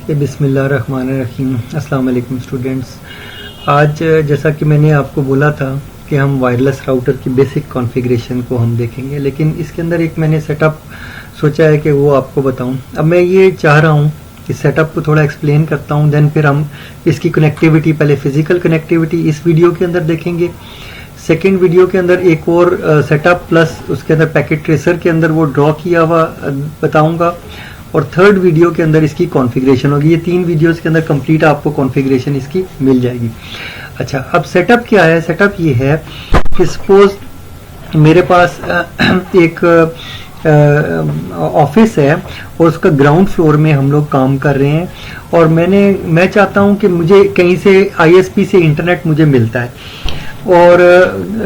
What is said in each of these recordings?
बिस्मिल्लाहिर्रहमानिर्रहीम। अस्सलाम वालेकुम स्टूडेंट्स। आज जैसा कि मैंने आपको बोला था कि हम वायरलेस राउटर की बेसिक कॉन्फ़िगरेशन को हम देखेंगे, लेकिन इसके अंदर एक मैंने सेटअप सोचा है कि वो आपको बताऊं। अब मैं ये चाह रहा हूं कि सेटअप को थोड़ा एक्सप्लेन करता हूं, देन फिर हम इसकी कनेक्टिविटी, पहले फिजिकल कनेक्टिविटी इस वीडियो के अंदर देखेंगे, सेकेंड वीडियो के अंदर एक और सेटअप प्लस उसके अंदर पैकेट ट्रेसर के अंदर वो ड्रॉ किया हुआ बताऊंगा, और थर्ड वीडियो के अंदर इसकी कॉन्फ़िगरेशन होगी। ये 3 वीडियोस के अंदर कंप्लीट आपको कॉन्फ़िगरेशन इसकी मिल जाएगी। अच्छा, अब सेटअप क्या है? सेटअप ये है कि सपोज मेरे पास एक ऑफिस है और उसका ग्राउंड फ्लोर में हम लोग काम कर रहे हैं, और मैं चाहता हूं कि मुझे कहीं से आईएसपी से इंटरनेट मुझे मिलता है, और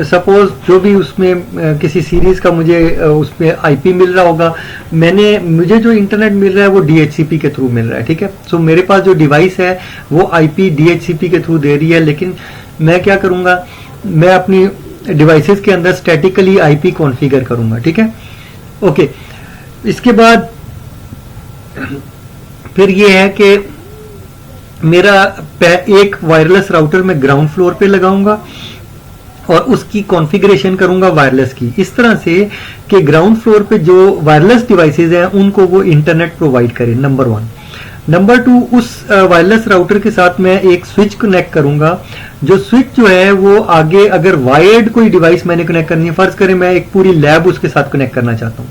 सपोज जो भी उसमें किसी सीरीज का मुझे उसमें आईपी मिल रहा होगा, मुझे जो इंटरनेट मिल रहा है वो डीएचसीपी के थ्रू मिल रहा है। ठीक है, सो मेरे पास जो डिवाइस है वो आईपी डीएचसीपी के थ्रू दे रही है, लेकिन मैं क्या करूंगा, मैं अपनी डिवाइसेस के अंदर स्टैटिकली आईपी कॉन्फ़िगर करूंगा। ठीक है, ओके। इसके बाद फिर ये है कि मेरा एक वायरलेस राउटर मैं ग्राउंड फ्लोर पे लगाऊंगा और उसकी कॉन्फ़िगरेशन करूंगा वायरलेस की, इस तरह से कि ग्राउंड फ्लोर पे जो वायरलेस डिवाइसेस हैं उनको वो इंटरनेट प्रोवाइड करे, नंबर 1। नंबर 2, उस वायरलेस राउटर के साथ मैं एक स्विच कनेक्ट करूंगा। जो स्विच जो है वो आगे, अगर वायर्ड कोई डिवाइस मैंने कनेक्ट करनी है, फर्ज करें मैं एक पूरी लैब उसके साथ कनेक्ट करना चाहता हूं,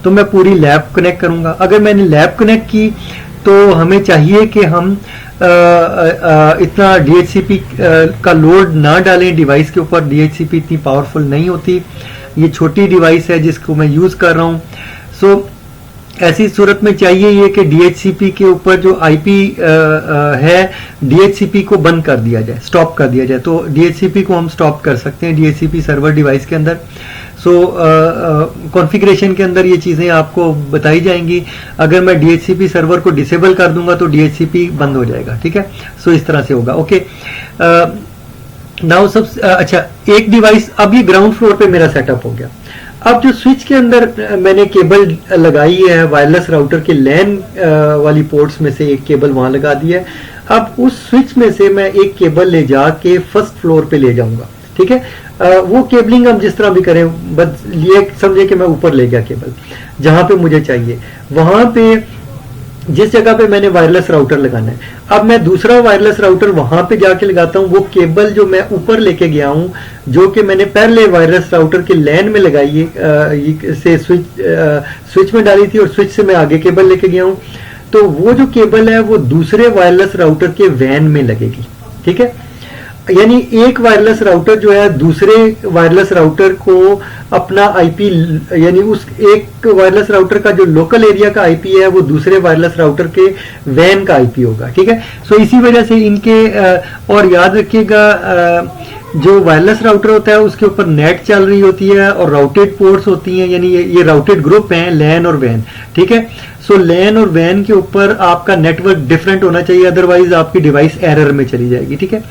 तो मैं पूरी लैब कनेक्ट करूंगा। अगर मैंने लैब कनेक्ट की तो हमें चाहिए कि हम इतना डीएचसीपी का लोड ना डालें डिवाइस के ऊपर। डीएचसीपी इतनी पावरफुल नहीं होती, ये छोटी डिवाइस है जिसको मैं यूज कर रहा हूं। सो ऐसी सूरत में चाहिए ये कि डीएचसीपी के ऊपर जो आईपी है, डीएचसीपी को बंद कर दिया जाए, स्टॉप कर दिया जाए। तो डीएचसीपी को हम स्टॉप कर सकते हैं डीएचसीपी सर्वर डिवाइस के अंदर। सो कॉन्फ़िगरेशन के अंदर ये चीजें आपको बताई जाएंगी। अगर मैं डीएचसीपी सर्वर को डिसेबल कर दूंगा तो डीएचसीपी बंद हो जाएगा। ठीक है, सो इस तरह से होगा। ओके, नाउ अच्छा, एक डिवाइस, अब ये ग्राउंड फ्लोर पे मेरा सेटअप हो गया। अब जो स्विच के अंदर मैंने केबल लगाई है वायरलेस राउटर के लैन वाली पोर्ट्स में से एक केबल वहां लगा दी है। अब उस स्विच में से मैं एक केबल ले जाके फर्स्ट फ्लोर पे ले जाऊंगा। ठीक है, वो केबलिंग हम जिस तरह भी करें, बस ये समझे कि मैं ऊपर ले गया केबल जहां पे मुझे चाहिए, वहां पे जिस जगह पे मैंने वायरलेस राउटर लगाना है। अब मैं दूसरा वायरलेस राउटर वहां पे जाके लगाता हूं। वो केबल जो मैं ऊपर लेके गया हूं, जो कि मैंने पहले वायरलेस राउटर के लैन में लगाई से स्विच में डाली थी, और स्विच से मैं आगे केबल लेके गया हूं, तो वो जो केबल है वो दूसरे वायरलेस राउटर के वैन में लगेगी। ठीक है, यानी एक वायरलेस राउटर जो है दूसरे वायरलेस राउटर को अपना आईपी, यानी उस एक वायरलेस राउटर का जो लोकल एरिया का आईपी है वो दूसरे वायरलेस राउटर के वैन का आईपी होगा। ठीक है, सो इसी वजह से इनके और याद रखिएगा, जो वायरलेस राउटर होता है उसके ऊपर नेट चल रही होती है और राउटेड पोर्ट्स होती हैं, यानी ये राउटेड ग्रुप हैं, लैन और वैन। ठीक है, सो लैन और वैन के ऊपर आपका नेटवर्क डिफरेंट होना चाहिए, अदरवाइज आपकी डिवाइस एरर में चली जाएगी। ठीक है,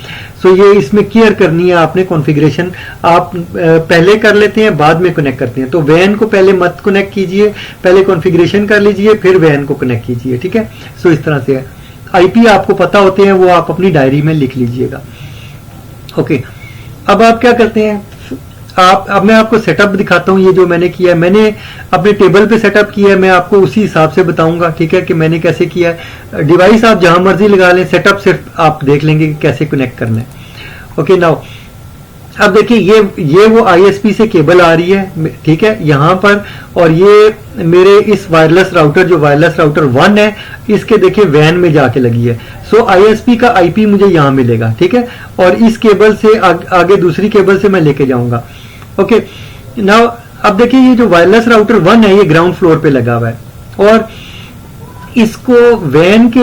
सो ये इसमें केयर करनी है आपने। कॉन्फ़िगरेशन आप पहले कर लेते हैं, बाद में कनेक्ट करते हैं, तो वैन को पहले मत कनेक्ट कीजिए, पहले कॉन्फ़िगरेशन कर लीजिए, फिर वैन को कनेक्ट कीजिए। ठीक है, सो इस तरह से है। आईपी आपको पता होते हैं, वो आप अपनी डायरी में लिख लीजिएगा। ओके, अब आप क्या करते हैं, अब मैं आपको सेटअप दिखाता हूं। ये जो मैंने किया है, मैंने अपने टेबल पे सेटअप किया है, मैं आपको उसी हिसाब से बताऊंगा। ठीक है, कि मैंने कैसे किया है। डिवाइस आप जहां मर्जी लगा लें, सेटअप सिर्फ आप देख लेंगे कि कैसे कनेक्ट करना है। ओके, नाउ अब देखिए, ये वो आईएसपी से केबल आ रही है। ठीक है, यहां पर, और ये मेरे इस वायरलेस राउटर, जो वायरलेस राउटर 1 है, इसके देखिए वैन में जाके लगी है। सो आईएसपी का आईपी मुझे यहां मिलेगा। ठीक है, और इस केबल से आगे दूसरी केबल से मैं लेके जाऊंगा। ओके, नाउ अब देखिए, ये जो वायरलेस राउटर 1 है ये ग्राउंड फ्लोर पे लगा हुआ है, और इसको वैन के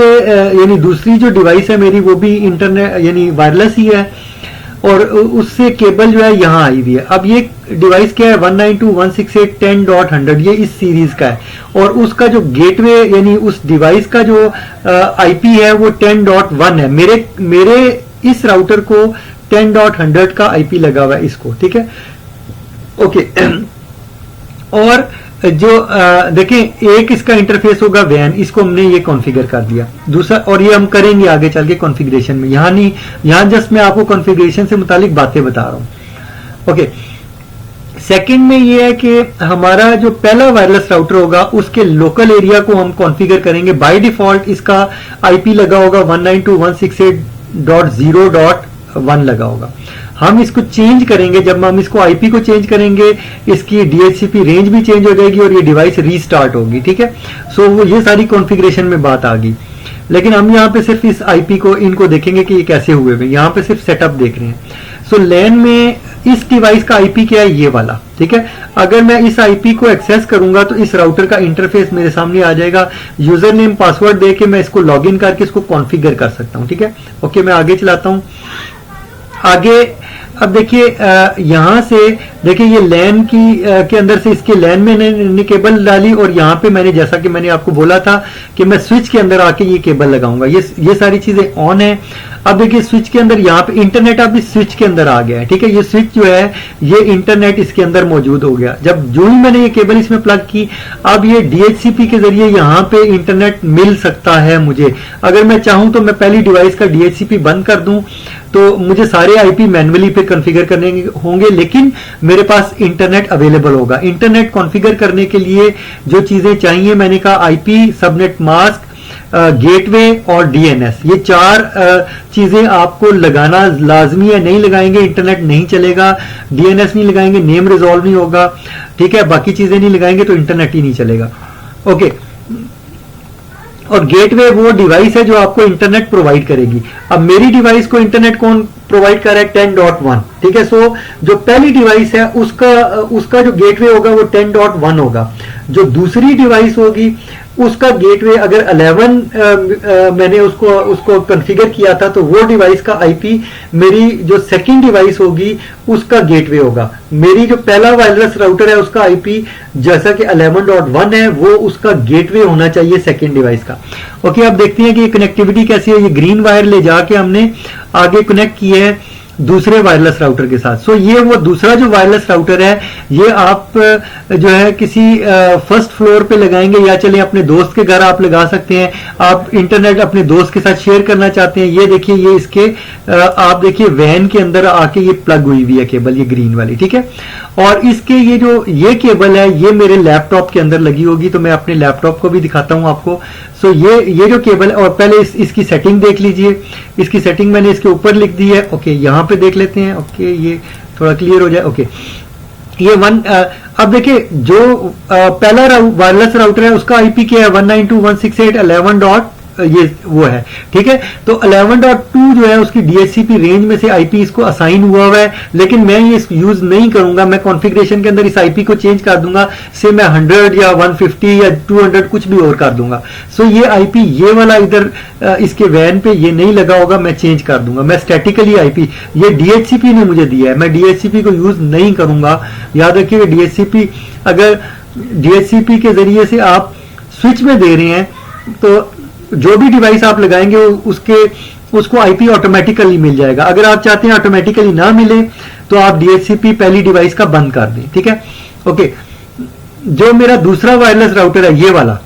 यानी दूसरी जो डिवाइस है मेरी, वो भी इंटरनेट यानी वायरलेस ही है, और उससे केबल जो है यहाँ आई हुई है। अब ये डिवाइस क्या है, 192.168.10.100, ये इस सीरीज का है, और उसका जो गेटवे यानी उस डिवाइस का जो आईपी है वो 10.1 है। मेरे इस राउटर को 10.100 का आईपी लगा हुआ है इसको। ठीक है, ओके, और जो देखें, एक इसका इंटरफेस होगा वैन, इसको हमने ये कॉन्फ़िगर कर दिया। दूसरा, और ये हम करेंगे आगे चल के कॉन्फ़िगरेशन में, यहाँ नहीं, यहाँ जस्ट मैं आपको कॉन्फ़िगरेशन से मुतालिक बातें बता रहा हूँ। ओके, सेकंड में ये है कि हमारा जो पहला वायरलेस राउटर होगा उसके लोकल एरिया को हम कॉन्फ़िगर करेंगे। बाय डिफॉल्ट इसका आईपी लगा होगा 192.168.0.1 लगा होगा। हम इसको चेंज करेंगे, जब हम इसको आईपी को चेंज करेंगे इसकी डीएचसीपी रेंज भी चेंज हो जाएगी और ये डिवाइस रीस्टार्ट होगी, ठीक है। सो वो ये सारी कॉन्फ़िगरेशन में बात आ गई, लेकिन हम यहाँ पे सिर्फ इस आईपी को इनको देखेंगे कि ये कैसे हुए हैं, यहाँ पे सिर्फ सेटअप देख रहे हैं। सो लैन में इस डिवाइस का आईपी क्या है, ये वाला, ठीक है। अगर मैं इस आईपी को एक्सेस करूंगा तो इस राउटर का इंटरफेस मेरे सामने आ जाएगा। यूजर नेम पासवर्ड दे के मैं इसको लॉगिन करके इसको कॉन्फ़िगर कर सकता हूं, ठीक है। ओके, मैं आगे चलाता हूं। आगे अब देखिए, यहां से देखिए ये लैन की के अंदर से इसके लैन में मैंने केबल डाली और यहां पे मैंने, जैसा कि मैंने आपको बोला था कि मैं स्विच के अंदर आके ये केबल लगाऊंगा। ये सारी चीजें ऑन है। अब देखिए स्विच के अंदर यहाँ पे इंटरनेट अब इस स्विच के अंदर आ गया है, ठीक है। ये स्विच जो है ये इंटरनेट इसके अंदर मौजूद हो गया। जब जो ही मैंने ये केबल इसमें प्लग की, अब ये डीएचसीपी के जरिए यहाँ पे इंटरनेट मिल सकता है मुझे। अगर मैं चाहूं तो मैं पहली डिवाइस का डीएचसीपी बंद कर दूं तो मुझे सारे आईपी मैन्युअली पे कॉन्फ़िगर करने होंगे, लेकिन मेरे पास इंटरनेट अवेलेबल होगा। इंटरनेट कॉन्फ़िगर करने के लिए जो चीजें चाहिए, मैंने कहा आईपी, सबनेट मास्क, गेटवे और डीएनएस, ये चार चीजें आपको लगाना लाजमी है। नहीं लगाएंगे इंटरनेट नहीं चलेगा। डीएनएस नहीं लगाएंगे, नेम रिजॉल्व नहीं होगा, ठीक है। बाकी चीजें नहीं लगाएंगे तो इंटरनेट ही नहीं चलेगा। ओके, और गेटवे वो डिवाइस है जो आपको इंटरनेट प्रोवाइड करेगी। अब मेरी डिवाइस को इंटरनेट कौन प्रोवाइड कर रहा है? 10.1, ठीक है। सो जो पहली डिवाइस है उसका जो गेटवे होगा वो 10.1 होगा। जो दूसरी डिवाइस होगी उसका गेटवे अगर 11 मैंने उसको कॉन्फ़िगर किया था तो वो डिवाइस का आईपी मेरी जो सेकंड डिवाइस होगी उसका गेटवे होगा। मेरी जो पहला वायरलेस राउटर है उसका आईपी जैसा कि 11.1 है, वो उसका गेटवे होना चाहिए सेकंड डिवाइस का। ओके, अब देखते हैं कि ये कनेक्टिविटी कैसी है। ये ग्रीन वायर ले जाके हमने आगे कनेक्ट किया है दूसरे वायरलेस राउटर के साथ। सो ये वो दूसरा जो वायरलेस राउटर है, ये आप जो है किसी फर्स्ट फ्लोर पे लगाएंगे या चले अपने दोस्त के घर आप लगा सकते हैं। आप इंटरनेट अपने दोस्त के साथ शेयर करना चाहते हैं, ये देखिए ये इसके आप देखिए वैन के अंदर आके ये प्लग हुई हुई है केबल, ये ग्रीन वाली, ठीक है। और इसके ये केबल है ये मेरे लैपटॉप के अंदर लगी होगी, तो मैं अपने लैपटॉप को भी दिखाता हूं आपको। सो ये जो केबल है, और पहले इसकी सेटिंग देख लीजिए। इसकी सेटिंग मैंने इसके ऊपर लिख दी है। ओके, यहां पे देख लेते हैं। ओके, ये थोड़ा क्लियर हो जाए। ओके, ये अब देखिए जो पहला वायरलेस राउटर है उसका आईपी क्या है? 192.168.11. ये वो है, ठीक है। तो 11.2 जो है उसकी डीएचसीपी रेंज में से आईपी इसको असाइन हुआ है, लेकिन मैं ये यूज नहीं करूंगा। मैं कॉन्फ़िगरेशन के अंदर इस आईपी को चेंज कर दूंगा, से मैं 100 या 150 या 200 कुछ भी और कर दूंगा। सो ये आईपी ये वाला इधर इसके वैन पे ये नहीं लगा होगा, मैं चेंज कर दूंगा। मैं स्टैटिकली आईपी, ये डीएचसीपी ने मुझे दिया है, मैं डीएचसीपी को यूज नहीं करूंगा। याद रखिए डीएचसीपी, अगर डीएचसीपी के जरिए से आप स्विच में दे रहे हैं तो जो भी डिवाइस आप लगाएंगे उसको आईपी ऑटोमेटिकली मिल जाएगा। अगर आप चाहते हैं ऑटोमेटिकली ना मिले तो आप डीएचसीपी पहली डिवाइस का बंद कर दें, ठीक है। ओके, जो मेरा दूसरा वायरलेस राउटर है ये वाला,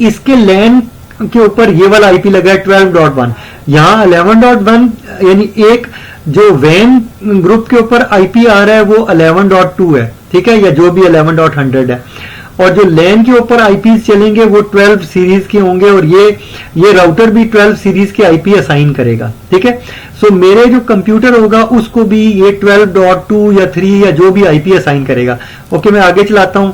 इसके लैन के ऊपर ये वाला आईपी लगा है 12.1। यहां 11.1 यानी एक जो वैन ग्रुप के ऊपर आईपी आ रहा है वो 11.2 है, ठीक है, या जो भी 11.100 है। और जो लैन के ऊपर आईपीज चलेंगे वो 12 सीरीज के होंगे, और ये राउटर भी 12 सीरीज के आईपी असाइन करेगा, ठीक है। सो मेरे जो कंप्यूटर होगा उसको भी ये 12.2 या 3 या जो भी आईपी असाइन करेगा। ओके, मैं आगे चलाता हूं।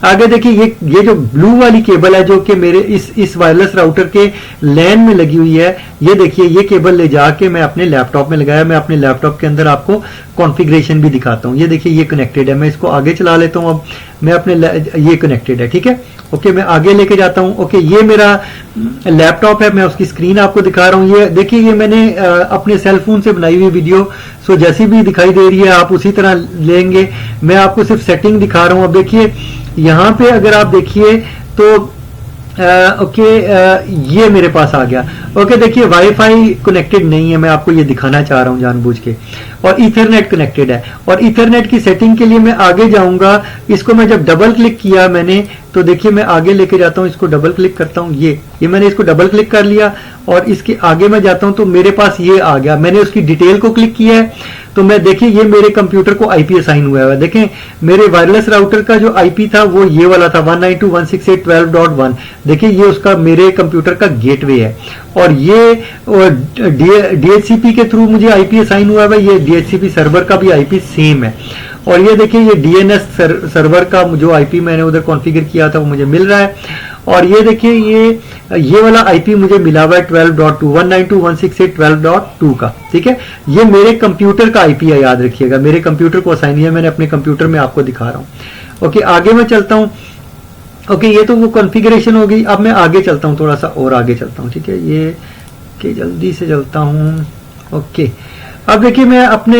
आगे देखिए ये जो ब्लू वाली केबल है जो कि मेरे इस वायरलेस राउटर के लैन में लगी हुई है, ये देखिए ये केबल ले जाके मैं अपने लैपटॉप में लगाया। मैं अपने लैपटॉप के अंदर आपको कॉन्फ़िगरेशन भी दिखाता हूं। ये देखिए ये कनेक्टेड है, मैं इसको आगे चला लेता हूं। अब मैं अपने ये कनेक्टेड है, ठीक है। ओके, मैं आगे लेके जाता हूं। ओके, ये मेरा लैपटॉप है, मैं उसकी स्क्रीन आपको दिखा रहा हूं। ये देखिए ये मैंने अपने सेलफोन से बनाई हुई वीडियो, सो जैसी भी दिखाई दे रही है आप उसी तरह लेंगे। मैं आपको सिर्फ सेटिंग दिखा रहा हूं। अब देखिए यहां पे अगर आप देखिए तो ओके, ये मेरे पास आ गया। ओके, देखिए वाईफाई कनेक्टेड नहीं है, मैं आपको ये दिखाना चाह रहा हूँ जानबूझ के, और इथरनेट कनेक्टेड है। और इथरनेट की सेटिंग के लिए मैं आगे जाऊंगा, इसको मैं जब डबल क्लिक किया मैंने, तो देखिए मैं आगे लेके जाता हूँ, इसको डबल क्लिक करता हूँ, ये मैंने इसको डबल क्लिक कर लिया और इसके आगे मैं जाता हूँ तो मेरे पास ये आ गया। मैंने उसकी डिटेल को क्लिक किया है तो मैं देखिए ये मेरे कंप्यूटर को आईपी असाइन हुआ है। देखें मेरे वायरलेस राउटर का जो आईपी था वो ये वाला था 192.168.12.1। देखिए ये उसका मेरे कंप्यूटर का गेटवे है, और ये डीएचसीपी के थ्रू मुझे आईपी असाइन हुआ है। ये डीएचसीपी सर्वर का भी आईपी सेम है, और ये देखिए ये डीएनएस सर्वर का जो आईपी मैंने उधर कॉन्फ़िगर किया था वो मुझे मिल रहा है। और ये देखिए ये वाला आईपी मुझे मिला हुआ है 12.2 192.168.12.2 का। ठीक है, ये मेरे कंप्यूटर का आईपी है, याद रखिएगा मेरे कंप्यूटर को असाइन किया मैंने अपने कंप्यूटर में, आपको दिखा रहा हूँ। ओके, आगे मैं चलता हूँ। ओके, ये तो वो कॉन्फ़िगरेशन हो गई। अब मैं आगे चलता हूँ, थोड़ा सा और आगे चलता हूँ। ठीक है, ये कि जल्दी से चलता हूँ। ओके, अब देखिए मैं अपने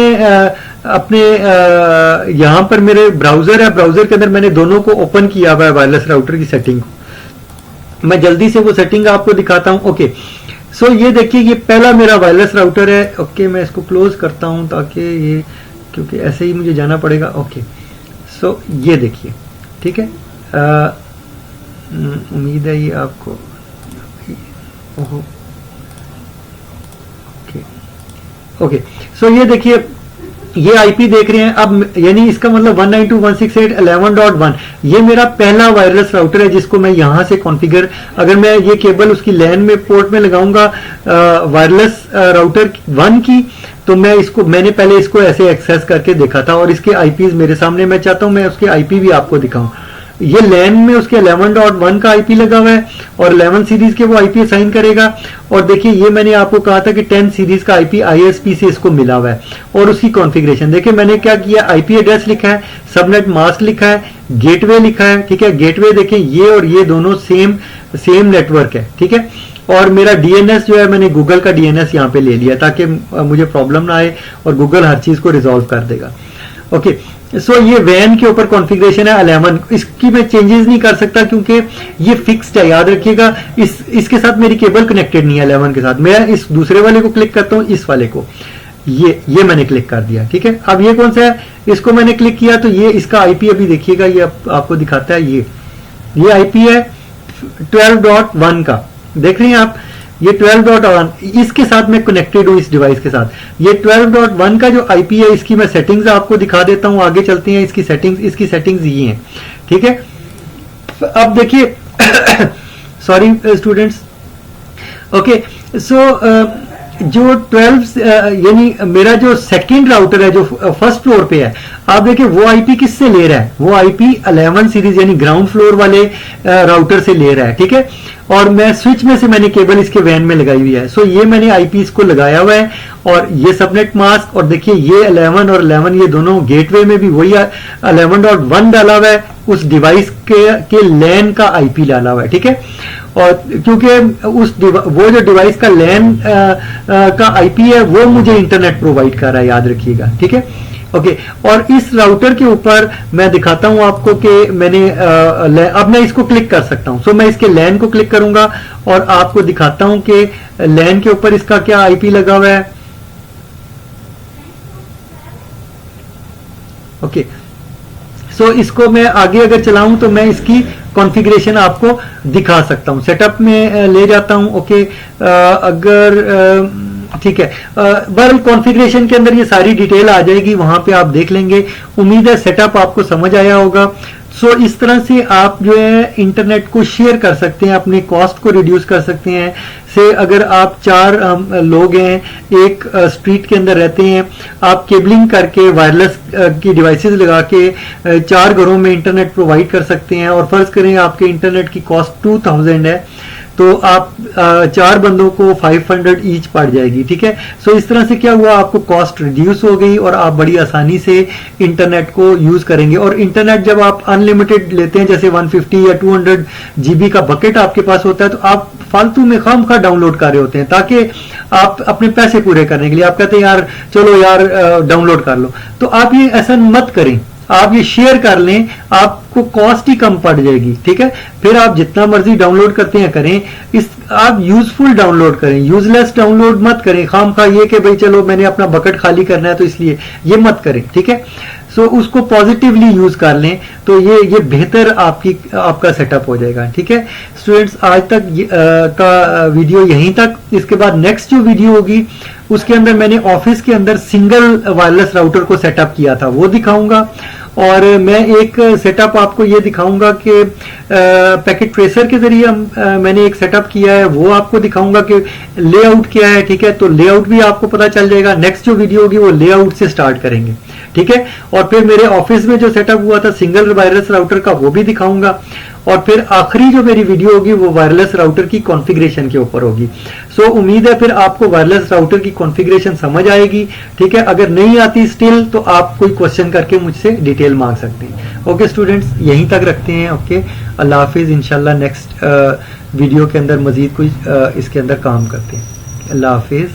यहाँ पर मेरे ब्राउजर है, ब्राउजर के अंदर मैंने दोनों को ओपन किया हुआ है, वायरलेस राउटर की सेटिंग को। मैं जल्दी से वो सेटिंग आपको दिखाता हूँ। ओके, सो ये देखिए ये पहला मेरा वायरलेस राउटर है। ओके, मैं इसको क्लोज करता हूँ ताकि ये, क्योंकि ऐसे ही मुझे जाना पड़ेगा। ओके, सो ये देखिए, ठीक है, उम्मीद है ये आपको, ओहो, ओके, सो ये देखिए ये आईपी देख रहे हैं अब, यानी इसका मतलब 192.168.11.1 ये मेरा पहला वायरलेस राउटर है जिसको मैं यहां से कॉन्फ़िगर, अगर मैं ये केबल उसकी लैन में पोर्ट में लगाऊंगा वायरलेस राउटर 1 की, तो मैंने पहले इसको ऐसे एक्सेस करके देखा था, और इसके आईपीज मेरे सामने, मैं चाहता हूं मैं उसके आईपी भी आपको दिखाऊं। ये लैन में उसके 11.1 का आईपी लगा हुआ है, और 11 सीरीज के वो आईपी असाइन करेगा। और देखिए ये मैंने आपको कहा था कि 10 सीरीज का आईपी आईएसपी से इसको मिला हुआ है, और उसकी कॉन्फ़िगरेशन देखिए मैंने क्या किया, आईपी एड्रेस लिखा है, सबनेट मास्क लिखा है, गेटवे लिखा है। ठीक है, गेटवे देखें ये और ये दोनों सेम नेटवर्क है। ठीक है, और मेरा डीएनएस जो है मैंने गूगल का डीएनएस यहाँ पे ले लिया ताकि मुझे प्रॉब्लम ना आए, और गूगल हर चीज को रिजॉल्व कर देगा। ओके, सो ये वैन के ऊपर कॉन्फ़िगरेशन है 11, इसकी मैं चेंजेस नहीं कर सकता क्योंकि ये फिक्स्ड है, याद रखिएगा। इसके साथ मेरी केबल कनेक्टेड नहीं है 11 के साथ। मैं इस दूसरे वाले को क्लिक करता हूं, इस वाले को, ये मैंने क्लिक कर दिया। ठीक है, अब ये कौन सा है, इसको मैंने क्लिक किया तो ये इसका आईपी अभी देखिएगा, ये आपको दिखाता है, ये आईपी है 12.1 का, देख रहे हैं आप, ये 12.1 इसके साथ मैं कनेक्टेड हूं इस डिवाइस के साथ। ये 12.1 का जो आईपी है इसकी मैं सेटिंग्स आपको दिखा देता हूं, आगे चलते हैं। इसकी सेटिंग्स ये हैं। ठीक है, अब देखिए सॉरी स्टूडेंट्स। ओके, सो जो 12 यानी मेरा जो सेकंड राउटर है जो फर्स्ट फ्लोर पे है, आप देखिए वो आईपी किससे ले रहा है, वो आईपी 11 सीरीज यानी ग्राउंड फ्लोर वाले राउटर से ले रहा है। ठीक है, और मैं स्विच में से मैंने केबल इसके वैन में लगाई हुई है। सो ये मैंने आईपी इसको लगाया हुआ है, और ये सबनेट मास्क, और देखिए ये 11 और 11 ये दोनों गेटवे में भी वही 11.1 डाला हुआ है, उस डिवाइस के लैन का आईपी डाला हुआ है। ठीक है, और क्योंकि वो जो डिवाइस का लैन का आईपी है वो मुझे इंटरनेट प्रोवाइड कर रहा है, याद रखिएगा। ठीक है, ओके, और इस राउटर के ऊपर मैं दिखाता हूं आपको कि मैंने अब मैं इसको क्लिक कर सकता हूं। सो मैं इसके लैन को क्लिक करूंगा और आपको दिखाता हूं कि लैन के ऊपर इसका क्या आईपी लगा हुआ है। ओके, सो इसको मैं आगे अगर चलाऊं तो मैं इसकी कॉन्फ़िगरेशन आपको दिखा सकता हूं, सेटअप में ले जाता हूं। ओके, अगर ठीक है, बहरहाल कॉन्फ़िगरेशन के अंदर ये सारी डिटेल आ जाएगी, वहां पे आप देख लेंगे। उम्मीद है सेटअप आपको समझ आया होगा। सो इस तरह से आप जो है इंटरनेट को शेयर कर सकते हैं, अपने कॉस्ट को रिड्यूस कर सकते हैं। से अगर आप 4 लोग हैं, एक स्ट्रीट के अंदर रहते हैं, आप केबलिंग करके वायरलेस की डिवाइसेस लगा के 4 घरों में इंटरनेट प्रोवाइड कर सकते हैं। और फर्ज करें आपके इंटरनेट की कॉस्ट 2000 है, तो आप 4 बंदों को 500 ईच पड़ जाएगी। ठीक है, सो इस तरह से क्या हुआ, आपको कॉस्ट रिड्यूस हो गई और आप बड़ी आसानी से इंटरनेट को यूज करेंगे। और इंटरनेट जब आप अनलिमिटेड लेते हैं, जैसे 150 या 200 जीबी का बकेट आपके पास होता है, तो आप फालतू में खामखा डाउनलोड कर रहे होते हैं ताकि आप अपने पैसे पूरे करने के लिए। आप कहते हैं यार चलो यार डाउनलोड कर लो, तो आप ये ऐसा मत करें। आप ये शेयर कर लें, आपको कॉस्ट ही कम पड़ जाएगी, ठीक है। फिर आप जितना मर्जी डाउनलोड करते हैं करें, इस आप यूजफुल डाउनलोड करें, यूजलेस डाउनलोड मत करें। खामखा ये कि भाई चलो मैंने अपना बकेट खाली करना है तो इसलिए ये मत करें, ठीक है। सो उसको पॉजिटिवली यूज कर लें तो ये बेहतर आपका सेटअप हो जाएगा, ठीक है। स्टूडेंट्स, आज तक का वीडियो यहीं तक। इसके बाद नेक्स्ट जो वीडियो होगी उसके अंदर मैंने ऑफिस के अंदर सिंगल वायरलेस राउटर को सेटअप किया था, वो दिखाऊंगा। और मैं एक सेटअप आपको ये दिखाऊंगा कि पैकेट ट्रेसर के जरिए मैंने एक सेटअप किया है, वो आपको दिखाऊंगा कि लेआउट क्या है, ठीक है। तो लेआउट भी आपको पता चल जाएगा। नेक्स्ट जो वीडियो होगी वो लेआउट से स्टार्ट करेंगे, ठीक है। और फिर मेरे ऑफिस में जो सेटअप हुआ था सिंगल वायरलेस राउटर का, वो भी दिखाऊंगा। और फिर आखिरी जो मेरी वीडियो होगी वो वायरलेस राउटर की कॉन्फ़िगरेशन के ऊपर होगी। सो उम्मीद है फिर आपको वायरलेस राउटर की कॉन्फ़िगरेशन समझ आएगी, ठीक है। अगर नहीं आती स्टिल तो आप कोई क्वेश्चन करके मुझसे डिटेल मांग सकते हैं। ओके स्टूडेंट्स, यहीं तक रखते हैं। ओके, अल्लाह हाफिज। इंशाल्लाह नेक्स्ट वीडियो के अंदर मजीद कोई इसके अंदर काम करते हैं। अल्लाह हाफिज।